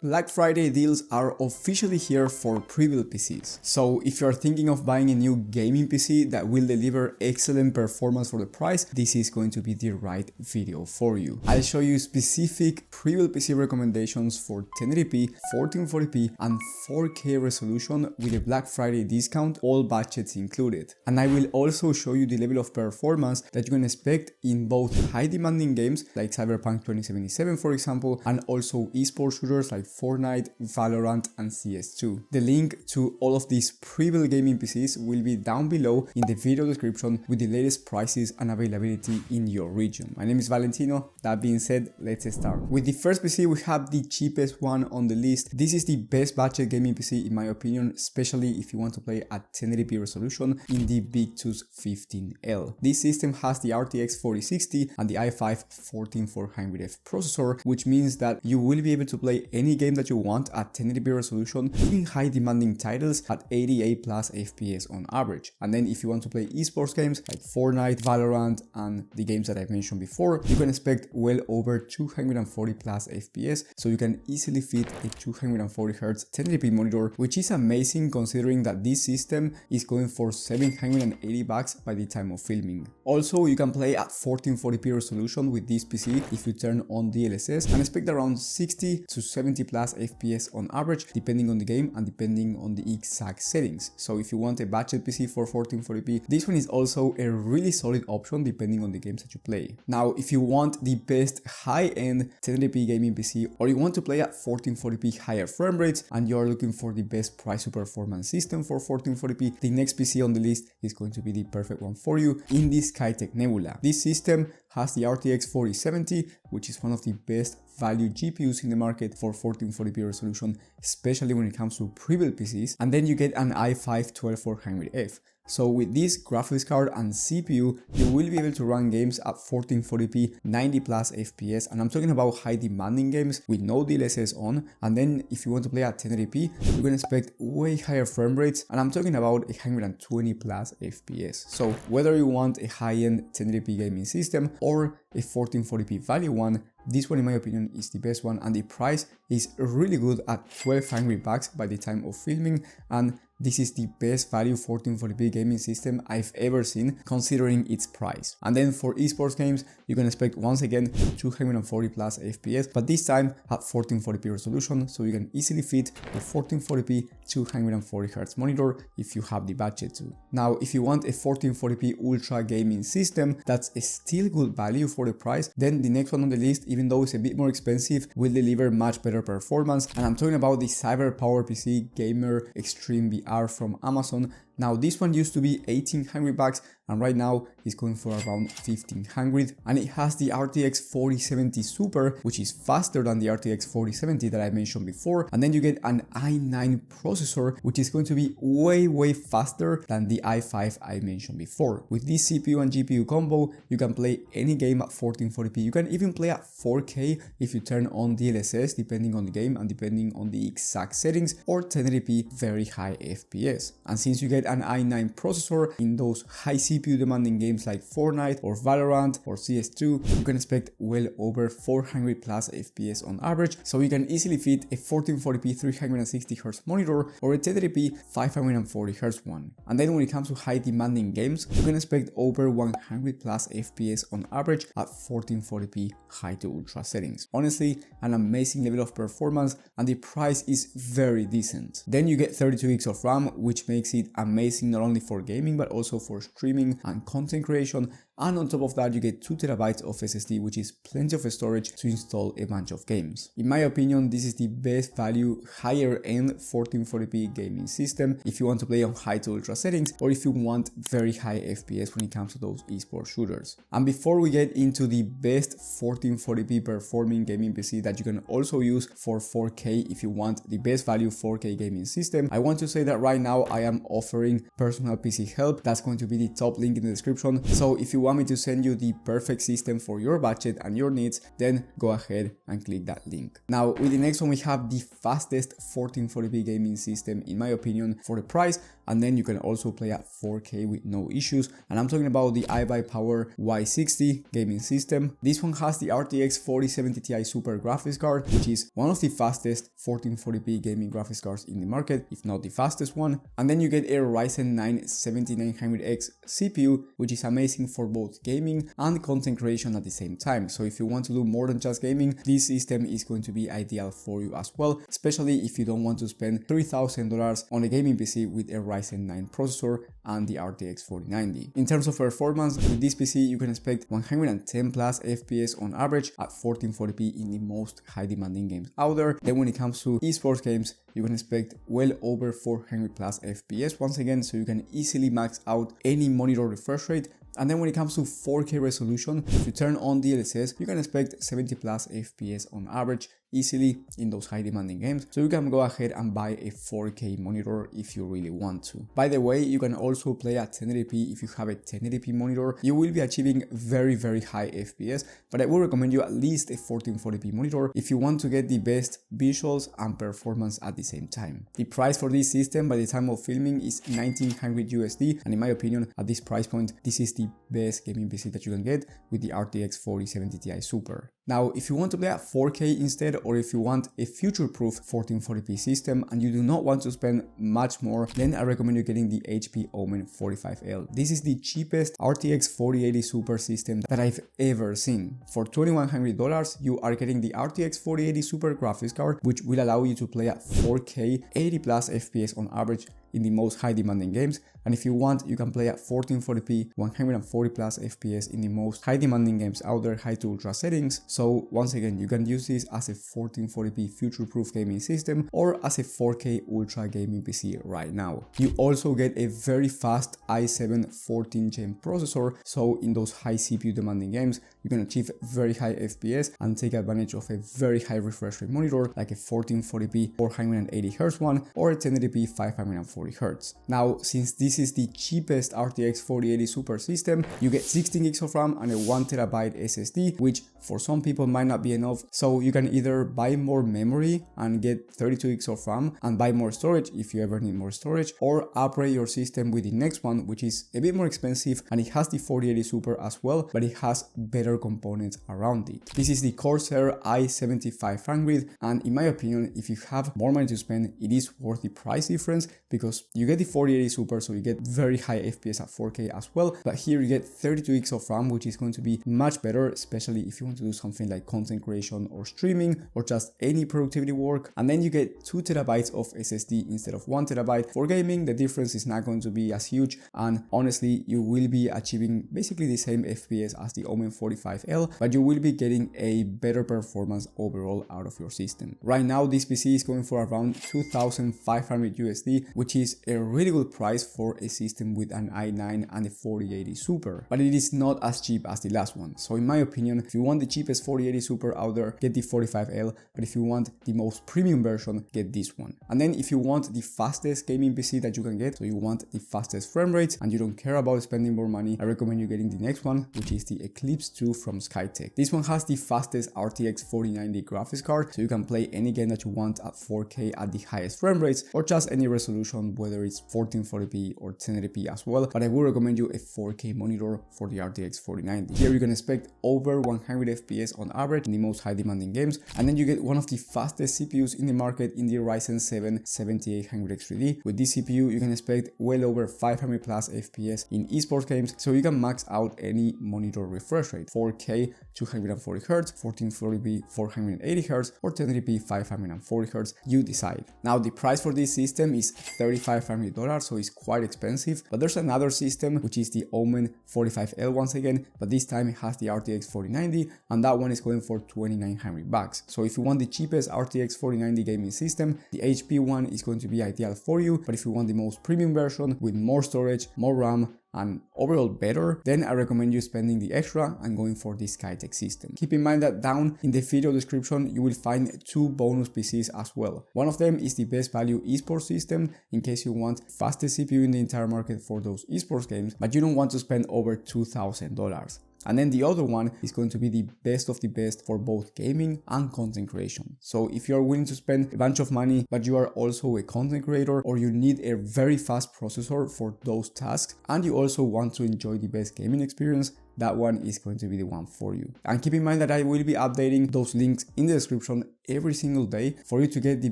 Black Friday deals are officially here for pre-built PCs. So if you are thinking of buying a new gaming PC that will deliver excellent performance for the price, this is going to be the right video for you. I'll show you specific pre-built PC recommendations for 1080p, 1440p and 4K resolution with a Black Friday discount, all budgets included. And I will also show you the level of performance that you can expect in both high demanding games like Cyberpunk 2077 for example, and also esports shooters like Fortnite, Valorant and CS2. The link to all of these pre-built gaming PCs will be down below in the video description with the latest prices and availability in your region. My name is Valentino. That being said, let's start. With the first PC, we have the cheapest one on the list. This is the best budget gaming PC in my opinion, especially if you want to play at 1080p resolution in the Victus 15L. This system has the RTX 4060 and the i5 14400F processor, which means that you will be able to play any game that you want at 1080p resolution, even high demanding titles at 88 plus FPS on average. And then if you want to play esports games like Fortnite, Valorant and the games that I've mentioned before, you can expect well over 240 plus FPS, so you can easily fit a 240Hz 1080p monitor, which is amazing considering that this system is going for $780 by the time of filming. Also, you can play at 1440p resolution with this PC if you turn on DLSS and expect around 60 to 70 plus FPS on average depending on the game and depending on the exact settings. So if you want a budget PC for 1440p, this one is also a really solid option depending on the games that you play. Now, if you want the best high-end 1080p gaming PC or you want to play at 1440p higher frame rates and you are looking for the best price to performance system for 1440p, the next PC on the list is going to be the perfect one for you in the Skytech Nebula. This system has the RTX 4070, which is one of the best value GPUs in the market for 1440p resolution, especially when it comes to pre-built PCs, and then you get an i5 12400F. So with this graphics card and CPU, you will be able to run games at 1440p 90 plus FPS, and I'm talking about high demanding games with no DLSS on. And then if you want to play at 1080p, you can expect way higher frame rates, and I'm talking about 120 plus FPS. So whether you want a high-end 1080p gaming system or a 1440p value one, this one in my opinion is the best one, and the price is really good at $1,200 by the time of filming, and this is the best value 1440p gaming system I've ever seen considering its price. And then for esports games, you can expect once again 240 plus FPS, but this time at 1440p resolution, so you can easily fit a 1440p 240Hz monitor if you have the budget to. Now, if you want a 1440p ultra gaming system that's a still good value for the price, then the next one on the list, even though it's a bit more expensive, will deliver much better performance, and I'm talking about the CyberPower PC Gamer Extreme VR from Amazon. Now this one used to be $1,800 and right now it's going for around $1,500, and it has the RTX 4070 Super, which is faster than the RTX 4070 that I mentioned before, and then you get an i9 processor, which is going to be way faster than the i5 I mentioned before. With this CPU and GPU combo, you can play any game at 1440p. You can even play at 4K if you turn on DLSS depending on the game and depending on the exact settings, or 1080p very high FPS. And since you get an i9 processor in those high CPU demanding games like Fortnite or Valorant or CS2, you can expect well over 400 plus FPS on average, so you can easily fit a 1440p 360Hz monitor or a 1080p 540Hz one. And then when it comes to high demanding games, you can expect over 100 plus FPS on average at 1440p high to ultra settings. Honestly, an amazing level of performance, and the price is very decent. Then you get 32 gigs of RAM, which makes it amazing not only for gaming but also for streaming and content creation, and on top of that you get 2 TB of SSD, which is plenty of storage to install a bunch of games. In my opinion, this is the best value higher end 1440p gaming system if you want to play on high to ultra settings or if you want very high FPS when it comes to those esports shooters. And before we get into the best 1440p performing gaming PC that you can also use for 4K if you want the best value 4K gaming system, I want to say that right now I am offering personal PC help. That's going to be the top link in the description. So if you want me to send you the perfect system for your budget and your needs, then go ahead and click that link. Now with the next one, we have the fastest 1440p gaming system in my opinion for the price, and then you can also play at 4K with no issues, and I'm talking about the iBuyPower Y60 gaming system. This one has the RTX 4070 Ti Super graphics card, which is one of the fastest 1440p gaming graphics cards in the market, if not the fastest one. And then you get a Ryzen 9 7900X CPU, which is amazing for both gaming and content creation at the same time. So if you want to do more than just gaming, this system is going to be ideal for you as well, especially if you don't want to spend $3,000 on a gaming PC with a Ryzen 9 processor and the RTX 4090. In terms of performance, with this PC you can expect 110 plus FPS on average at 1440p in the most high demanding games out there. Then when it comes to esports games, you can expect well over 400 plus FPS once again, so you can easily max out any monitor refresh rate. And then when it comes to 4K resolution, if you turn on DLSS, you can expect 70 plus FPS on average easily in those high demanding games, so you can go ahead and buy a 4K monitor if you really want to. By the way, you can also play at 1080p. If you have a 1080p monitor, you will be achieving very high FPS, but I would recommend you at least a 1440p monitor if you want to get the best visuals and performance at the same time. The price for this system by the time of filming is $1,900 USD, and in my opinion at this price point this is the best gaming PC that you can get with the RTX 4070 Ti Super. Now, if you want to play at 4K instead, or if you want a future-proof 1440p system and you do not want to spend much more, then I recommend you getting the HP Omen 45L. This is the cheapest RTX 4080 Super system that I've ever seen. For $2,100, you are getting the RTX 4080 Super graphics card, which will allow you to play at 4K 80 plus FPS on average in the most high demanding games, and if you want you can play at 1440p 140 plus FPS in the most high demanding games out there, high to ultra settings. So once again, you can use this as a 1440p future proof gaming system or as a 4K ultra gaming PC right now. You also get a very fast i7 14th gen processor, so in those high CPU demanding games you can achieve very high FPS and take advantage of a very high refresh rate monitor like a 1440p 480Hz one or a 1080p 540Hz. Now, since this is the cheapest RTX 4080 Super system, you get 16 gigs of RAM and a 1TB SSD, which for some people might not be enough, so you can either buy more memory and get 32 gigs of RAM and buy more storage if you ever need more storage, or upgrade your system with the next one, which is a bit more expensive and it has the 4080 Super as well, but it has better components around it. This is the Corsair i7500, and in my opinion, if you have more money to spend, it is worth the price difference because you get the 4080 Super, so you get very high FPS at 4K as well, but here you get 32 gigs of RAM, which is going to be much better, especially if you want to do something like content creation or streaming or just any productivity work. And then you get 2TB of SSD instead of 1TB. For gaming, the difference is not going to be as huge, and honestly you will be achieving basically the same FPS as the Omen 45L, but you will be getting a better performance overall out of your system. Right now this PC is going for around $2,500 USD, which is a really good price for a system with an i9 and a 4080 Super, but it is not as cheap as the last one. So in my opinion, if you want the cheapest 4080 Super out there, get the 45L, but if you want the most premium version, get this one. And then if you want the fastest gaming PC that you can get, so you want the fastest frame rates and you don't care about spending more money, I recommend you getting the next one, which is the Eclipse 2 from Skytech. This one has the fastest RTX 4090 graphics card, so you can play any game that you want at 4K at the highest frame rates or just any resolution, whether it's 1440p or 1080p as well, but I would recommend you a 4K monitor for the RTX 4090. Here you can expect over 100 FPS on average in the most high demanding games, and then you get one of the fastest CPUs in the market in the Ryzen 7 7800X3D. With this CPU you can expect well over 500 plus FPS in esports games, so you can max out any monitor refresh rate, 4K 240Hz, 1440p 480Hz or 1080p 540Hz, you decide. Now the price for this system is $3,500, so it's quite expensive, but there's another system which is the Omen 45L once again, but this time it has the RTX 4090 and that one is going for $2,900. So if you want the cheapest RTX 4090 gaming system, the HP one is going to be ideal for you, but if you want the most premium version with more storage, more RAM and overall better, then I recommend you spending the extra and going for the Skytech system. Keep in mind that down in the video description you will find 2 bonus PCs as well. One of them is the best value esports system in case you want fastest CPU in the entire market for those esports games, but you don't want to spend over $2,000. And then the other one is going to be the best of the best for both gaming and content creation. So if you are willing to spend a bunch of money, but you are also a content creator, or you need a very fast processor for those tasks, and you also want to enjoy the best gaming experience, that one is going to be the one for you. And keep in mind that I will be updating those links in the description every single day for you to get the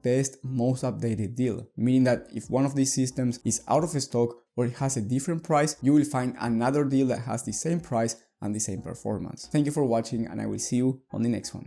best, most updated deal. Meaning that if one of these systems is out of stock or it has a different price, you will find another deal that has the same price and the same performance. Thank you for watching, and I will see you on the next one.